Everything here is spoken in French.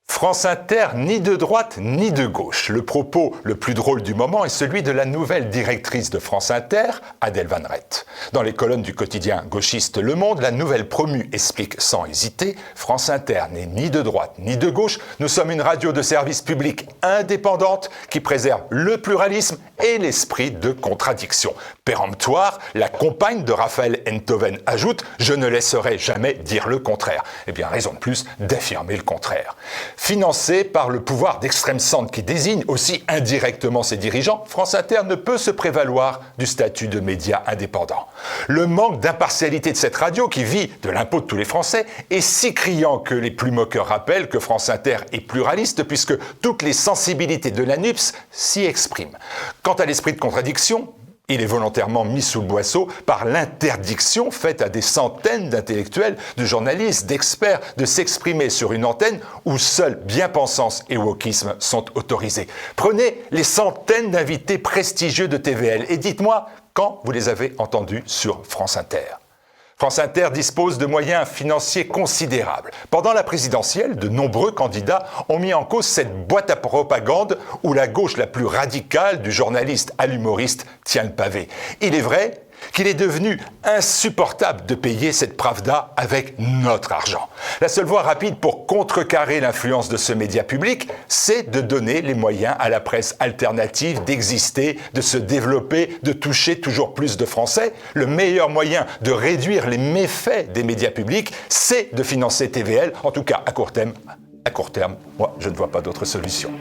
France Inter, ni de droite ni de gauche. Le propos le plus drôle du moment est celui de la nouvelle directrice de France Inter, Adèle Van Rett. Dans les colonnes du quotidien gauchiste Le Monde, la nouvelle promue explique sans hésiter « France Inter n'est ni de droite ni de gauche, nous sommes une radio de service public indépendante qui préserve le pluralisme et l'esprit de contradiction. » Péremptoire, la compagne de Raphaël Enthoven ajoute « Je ne laisserai jamais dire le contraire ». Eh bien, raison de plus d'affirmer le contraire. Financé par le pouvoir d'extrême centre qui désigne aussi indirectement ses dirigeants, France Inter ne peut se prévaloir du statut de média indépendant. Le manque d'impartialité de cette radio, qui vit de l'impôt de tous les Français, est si criant que les plus moqueurs rappellent que France Inter est pluraliste puisque toutes les sensibilités de la NUPES s'y expriment. Quant à l'esprit de contradiction, il est volontairement mis sous le boisseau par l'interdiction faite à des centaines d'intellectuels, de journalistes, d'experts de s'exprimer sur une antenne où seuls bien-pensance et wokisme sont autorisés. Prenez les centaines d'invités prestigieux de TVL et dites-moi quand vous les avez entendus sur France Inter. France Inter dispose de moyens financiers considérables. Pendant la présidentielle, de nombreux candidats ont mis en cause cette boîte à propagande où la gauche la plus radicale, du journaliste à l'humoriste, tient le pavé. Il est vrai qu'il est devenu insupportable de payer cette pravda avec notre argent. La seule voie rapide pour contrecarrer l'influence de ce média public, c'est de donner les moyens à la presse alternative d'exister, de se développer, de toucher toujours plus de Français. Le meilleur moyen de réduire les méfaits des médias publics, c'est de financer TVL, en tout cas à court terme. Moi, je ne vois pas d'autre solution.